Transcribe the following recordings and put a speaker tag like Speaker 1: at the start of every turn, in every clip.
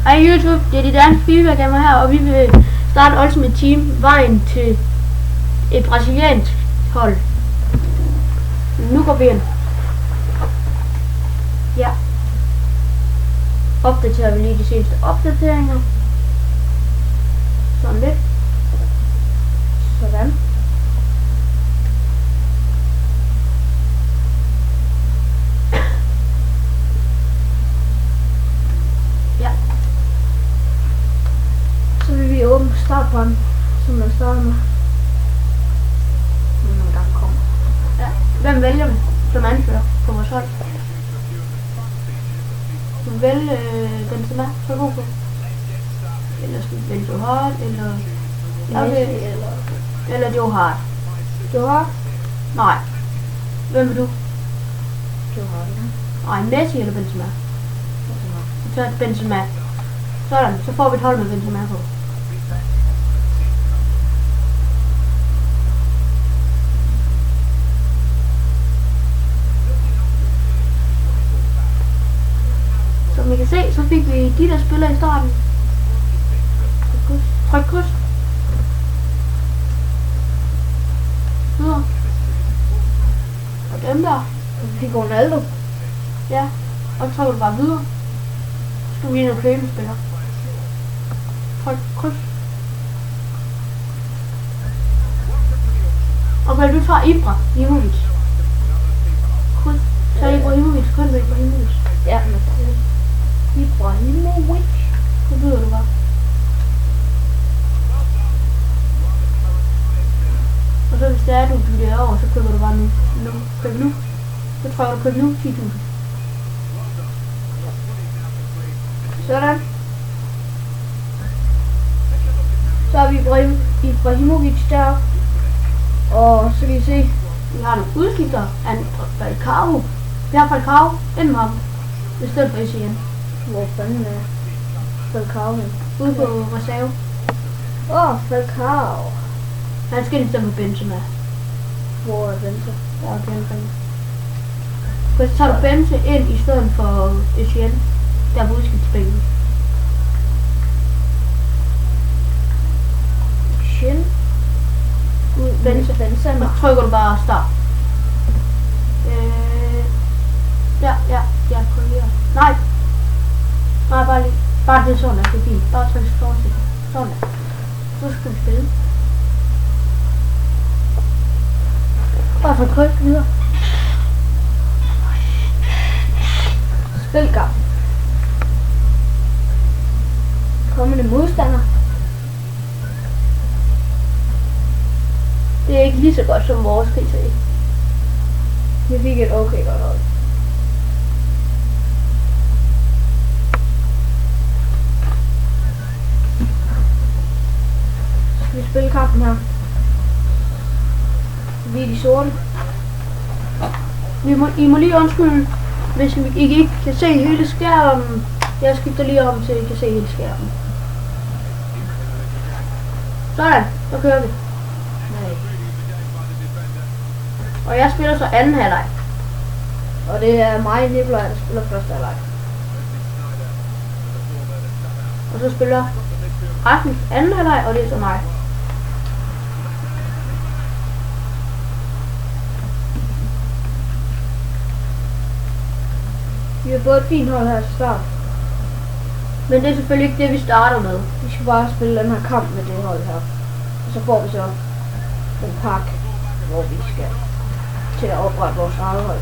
Speaker 1: Hej YouTube, det er de danske FIFA Gamer her, og vi vil starte Ultimate Team, vejen til et brasiliansk hold. Nu går vi ind. Ja. Opdaterer vi lige de seneste opdateringer. Sådan lidt. Sådan. Ja. Så vil vi åbne startbrænden, som man starter med. Når man gang kommer. Ja. Hvem vælger vi som anfører på vores hold? Du vil vælge Benzema, så er god på. Eller skal vi vælge Johar, eller...
Speaker 2: Messi,
Speaker 1: eller Johar.
Speaker 2: Johar?
Speaker 1: Nej. Hvem vil du?
Speaker 2: Johar, ja.
Speaker 1: Nej, Messi eller Benzema? Så tager Benzema. Sådan, så får vi et hold med Benzema på. Som I kan se, så fik vi de der spillere i starten. Tryk kryds. Videre. Og dem der.
Speaker 2: Så fik Ronaldo.
Speaker 1: Ja. Og så trykker du bare videre. Så skal vi ind og købe en spiller. Tryk kryds. Okay, du tager Ibrahimovic. Kryds. Så Ibrahimovic, kun med Ibrahimovic.
Speaker 2: Ja, men Ibrahimovic.
Speaker 1: Så byder du bare. Og så hvis det er, du bytter over, så køber du bare nu. Køb nu. Så trykker du køb nu 10.000. Sådan. Så har vi Ibrahimovic der. Og så kan I se, vi har nogle udskifter af Falcao. Vi har Falcao ind med ham. I stedet for Essien.
Speaker 2: Hvor fanden er Falcao hen?
Speaker 1: Ude på reserve.
Speaker 2: Falcao.
Speaker 1: Han skal i stedet for Benzema.
Speaker 2: Hvor er Benzema?
Speaker 1: Der er Benzema. Så tager du Benzema ind i stedet for Essien. Der er på udskiftsbænken.
Speaker 2: Shin.
Speaker 1: Benzema. Så trykker du bare start. Ja, kolleger. Nej, bare lige. Bare det sådan, det er fint. Bare tryk fortsæt. Sådan. Så skal vi spille. Bare for kryds videre.
Speaker 2: Spilkamp. Kommende modstander.
Speaker 1: Det er ikke lige så godt som vores PC.
Speaker 2: Vi fik et okay godt hold. Skal vi spille kampen her? Vi er de sorte.
Speaker 1: I må lige undskylde, hvis I ikke kan se hele skærmen. Jeg skifter lige om, så I kan se hele skærmen. Sådan, så kører vi.
Speaker 2: Nej.
Speaker 1: Og jeg spiller så anden halvleg.
Speaker 2: Og det er mig, Nikolaj, der spiller første halvleg.
Speaker 1: Og så spiller Rasmus anden halvleg, og det er så mig.
Speaker 2: Vi har fået et fint hold her til start.
Speaker 1: Men det er selvfølgelig ikke det, vi starter med.
Speaker 2: Vi skal bare spille den her kamp med det hold her. Og så får vi så en pakke, hvor vi skal til at oprette vores eget hold.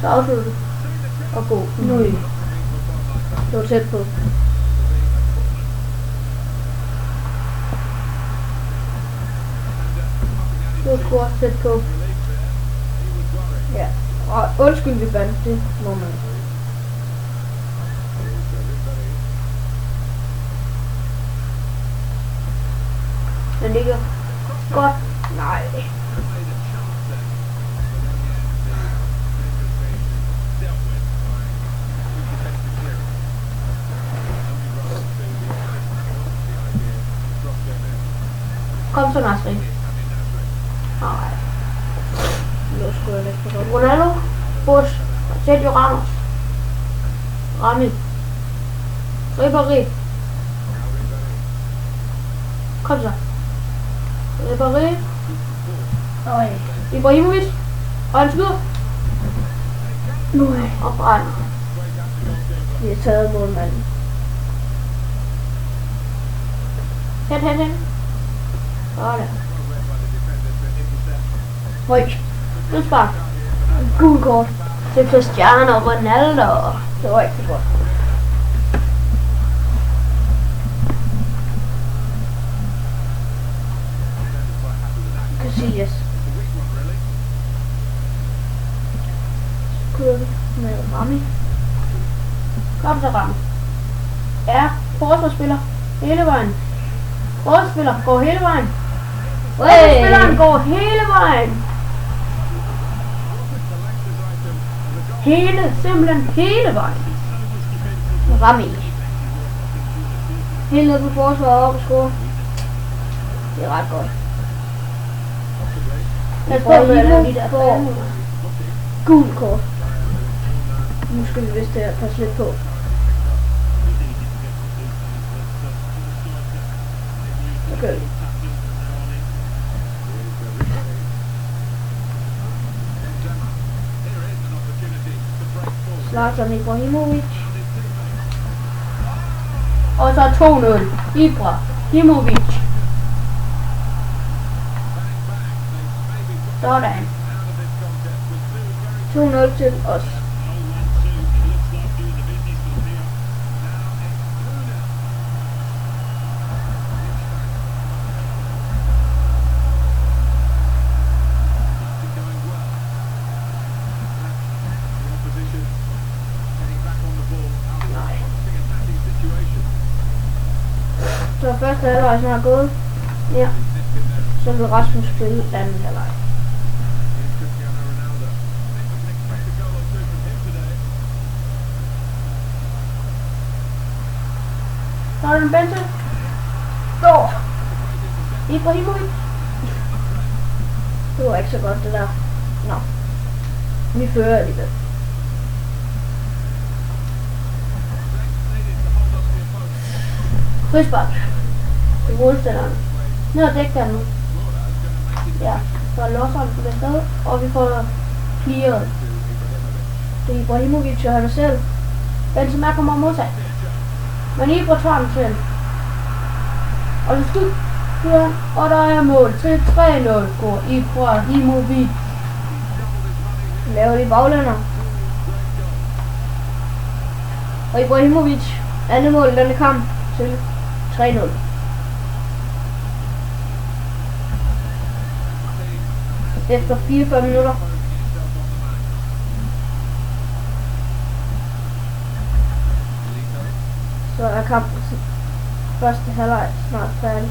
Speaker 1: Så afslutter du. Og gå.
Speaker 2: Nu det var tæt på.
Speaker 1: Du er kort tæt på.
Speaker 2: Ja. Og undskyld, vi bandt, det må man.
Speaker 1: Den ligger godt.
Speaker 2: Nej.
Speaker 1: Kom så, Nasri. Nej.
Speaker 2: Nu skulle jeg lidt for godt.
Speaker 1: Ronaldo. Bush. Sergio Ramos. Rami. Ribéry. Kom så. Ribéry.
Speaker 2: Øj.
Speaker 1: Ibrahimovic. Og han skyder.
Speaker 2: Nej.
Speaker 1: Og brænder.
Speaker 2: Vi har taget målmanden.
Speaker 1: Hen. Sådan.
Speaker 2: Høj.
Speaker 1: Nu spark.
Speaker 2: Gul kort.
Speaker 1: Til Cristiano Ronaldo.
Speaker 2: Det var ikke så godt. Casillas. Kører med Rami.
Speaker 1: Kom så, Rami. Ja, forsvarsspiller. Hele vejen. Forsvarsspiller går hele vejen. Forsvarsspilleren går hele vejen. Simpelthen hele vejen.
Speaker 2: Rami. Helt ned på forsvaret op og score. Det er ret godt.
Speaker 1: Jeg
Speaker 2: får
Speaker 1: tror,
Speaker 2: Himo
Speaker 1: de der
Speaker 2: får
Speaker 1: fanden.
Speaker 2: gul kort. Nu skal vi vist passe lidt på. Okay. Zlatan Ibrahimovic.
Speaker 1: Og så 2-0. Ibrahimovic. Sådan.
Speaker 2: 2-0 til os. Så første halvleg snart gået.
Speaker 1: Ja.
Speaker 2: Så vil Rasmus spille anden halvleg.
Speaker 1: Så er den Bente. Ibrahimovic.
Speaker 2: Det var ikke så godt det der. Nå. Vi fører alligevel.
Speaker 1: Frispark. Til modstanderen. Ned og dække den nu. Ja. Så losser han på det sted. Og vi får clearet.
Speaker 2: Det er Ibrahimovic og han selv.
Speaker 1: Benzema kommer og modtager. Men Ibra tager den selv. Og så skyder han. Og der er mål til 3-0 for Ibrahimovic.
Speaker 2: Laver de baglænder. Og Ibrahimovic andet mål i denne kamp til 3-0. Efter 44 minutter. Så er kampen første halvleg snart færdig.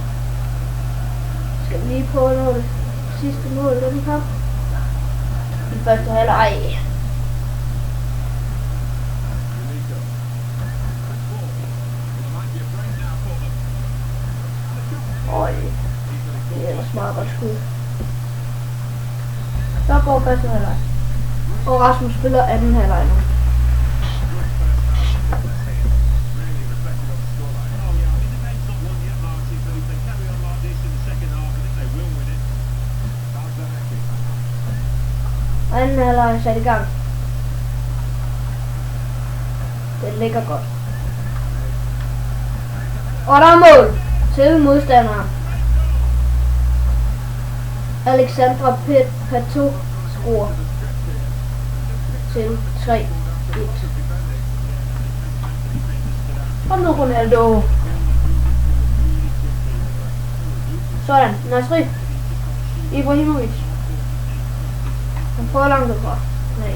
Speaker 2: Skal vi lige prøve at nå det sidste mål i denne kamp.
Speaker 1: I første halvleg.
Speaker 2: Øj, det er ellers meget godt skud.
Speaker 1: Så går første halvleg.
Speaker 2: Og Rasmus spiller anden halvleg nu. Anden halvleg er sat i gang. Det ligger godt. Og der er mål til modstanderen. Alexandra Pato scorer til 3-1.
Speaker 1: Kom nu, Ronaldo. Sådan. Nasri. Ibrahimovic.
Speaker 2: Han prøver langt udfra. Nej.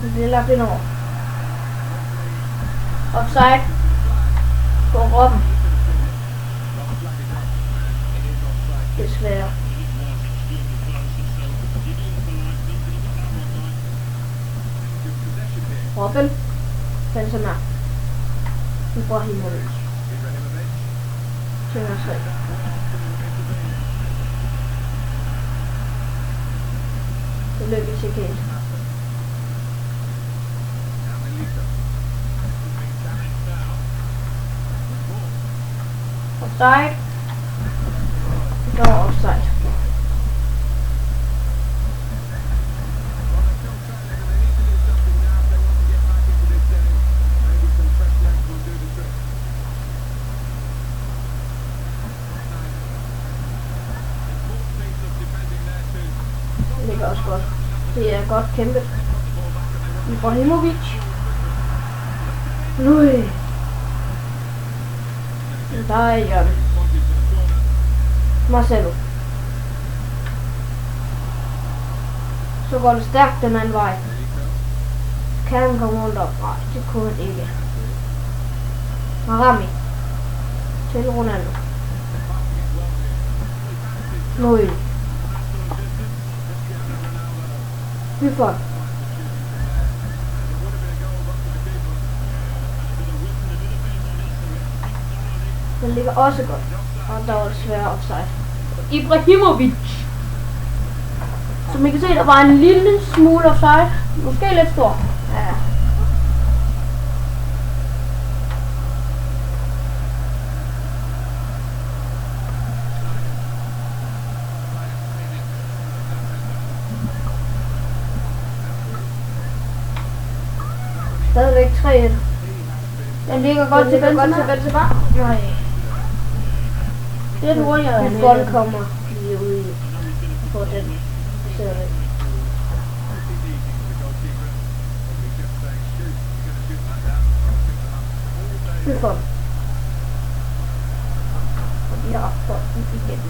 Speaker 2: Det bliver lagt ind over.
Speaker 1: Offside. På Robben.
Speaker 2: Desværre. Robben. Benzema. Ibrahimovic. Til Nasri. faktisk ikke helt.
Speaker 1: Offside.
Speaker 2: Der var offside. Det ligger også godt. Det er godt kæmpet.
Speaker 1: Ibrahimovic.
Speaker 2: Nøj. Der er Jørgen. Marcelo. Så går det stærkt den anden vej. Kan han komme rundt op? Nej, det kunne han ikke. Marami. Til Ronaldo. Nøj. Buffon. Den ligger også godt. Og der var desværre offside.
Speaker 1: Ibrahimovic. Som I kan se, der var en lille smule offside. Måske lidt stor.
Speaker 2: Ja. Stadigvæk 3-1.
Speaker 1: Den ligger godt til Benzema.
Speaker 2: Nej.
Speaker 1: Det er hurtigere end
Speaker 2: Buffon kommer lige ud på den serie. Buffon. Og de har bolden igen.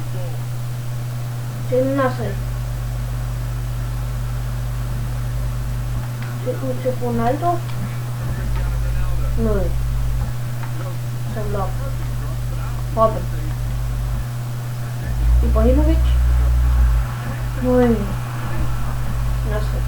Speaker 2: Til Nasri. Det ud til Ronaldo. Nøj. Som lop. Robben.
Speaker 1: Ibrahimovic.
Speaker 2: Nøj. Nasri.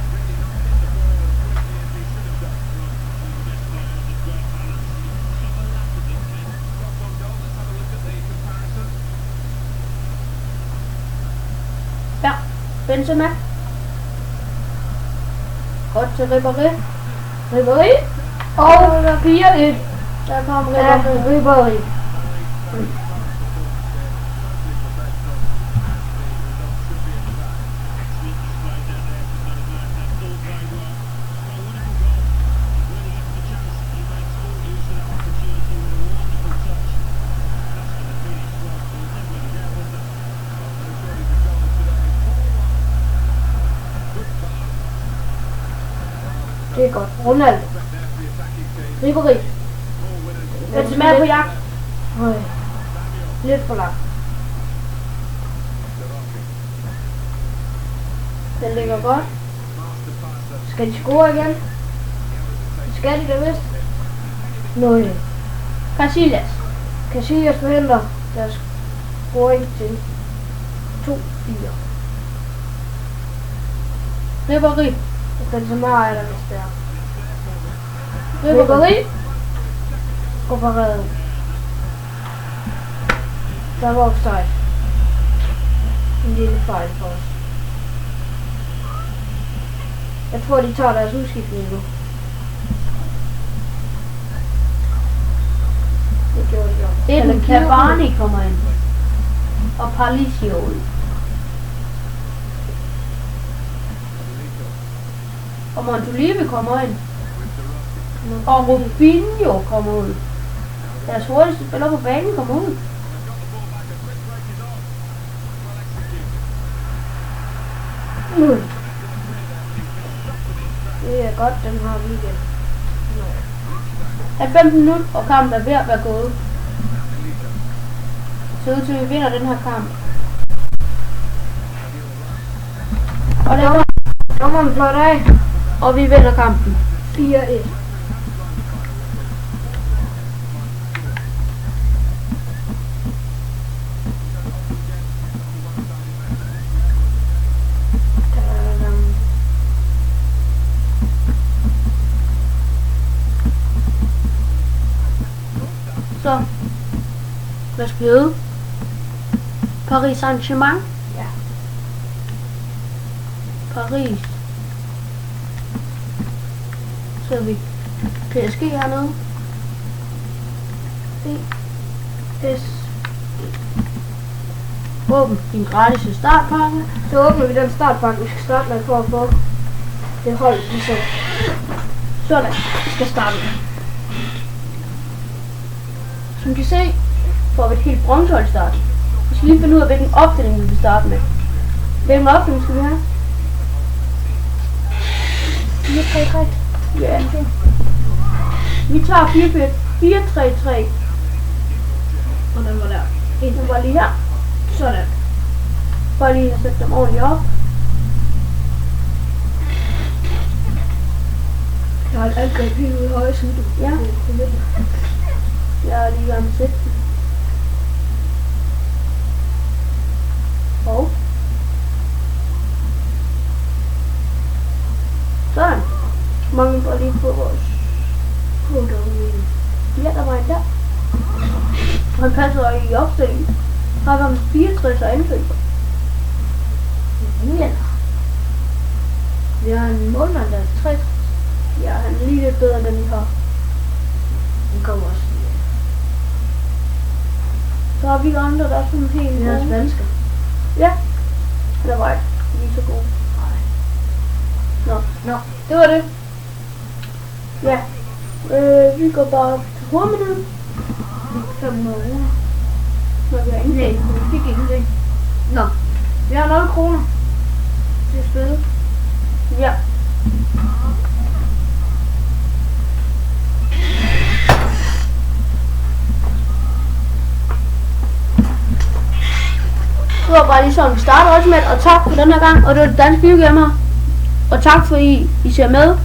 Speaker 1: Ja, Benzema. Godt til Ribéry. Ribéry. Og der 4-1. Der kom Ribéry.
Speaker 2: Det er godt. Ronaldo.
Speaker 1: Ribéry. Benzema er på jagt.
Speaker 2: Nøj. Lidt for langt.
Speaker 1: Den ligger godt.
Speaker 2: Skal de score igen? Skal de da vist? Nøj.
Speaker 1: Casillas.
Speaker 2: Casillas forhindrer deres scoring til 2-4.
Speaker 1: Ribéry.
Speaker 2: Benzema er der vist der.
Speaker 1: Ribéry.
Speaker 2: Går på redden. Der var offside. En lille fejl for os. Jeg tror de tager deres udskiftning nu. Det gjorde de jo.
Speaker 1: Det er den
Speaker 2: Eller
Speaker 1: Cavani kommer ind. Og Palacio ud. Og Montolive kommer ind. Og Rubinho kommer ud. Deres hurtigste spiller på banen kommer ud.
Speaker 2: Det er godt, den har vi igen.
Speaker 1: At 15 minutter, og kampen er ved at være gået. Så ud til, at vi vinder den her kamp. Og det var,
Speaker 2: Dommeren fløjt af.
Speaker 1: og vi vinder kampen.
Speaker 2: 4-1.
Speaker 1: Så, hvad skal vi hedde? Paris Saint-Germain?
Speaker 2: Ja.
Speaker 1: Paris Så vi PSG hernede. ES. Åbn din gratis startpakke.
Speaker 2: Så åbner vi den startpakke, vi skal starte med for at få det hold ligesom.
Speaker 1: Sådan, vi skal starte. Som I kan se, får vi et helt bronzehold start. Vi skal lige finde ud af, hvilken opstilling vi vil starte med. Hvilken opstilling skal vi have?
Speaker 2: 4-3-3.
Speaker 1: Ja. Vi tager 4-3-3.
Speaker 2: Og den var der.
Speaker 1: Den var lige her.
Speaker 2: Sådan.
Speaker 1: Bare lige at sætte dem ordentligt op.
Speaker 2: Jeg har et angreb helt ude i højre side.
Speaker 1: Ja. Jeg er lige ved at sætte den. Og sådan. Mangler bare lige på vores
Speaker 2: Punktommening.
Speaker 1: ja, der var en der. Han passer i opstillingen. Har vi ham 64 og angriber.
Speaker 2: Ja. Vi har en målmand, der er 60.
Speaker 1: Ja, han er lige lidt bedre end den vi har.
Speaker 2: Den kommer også.
Speaker 1: Så har vi andre, der er sådan helt
Speaker 2: Vi har
Speaker 1: gode.
Speaker 2: svensker.
Speaker 1: Ja. Der var ikke lige så gode. Nå,
Speaker 2: Det var det.
Speaker 1: ja. Vi går bare til hovedmenuen.
Speaker 2: 500 kroner.
Speaker 1: Når vi har
Speaker 2: Nej,
Speaker 1: indtænkt.
Speaker 2: vi fik ingenting. Nå. Vi har 0 kroner til at spille.
Speaker 1: Ja. Det var bare lige sådan, vi starter også med, og tak for den her gang, og det var det danske videogamer. Og tak for I ser med.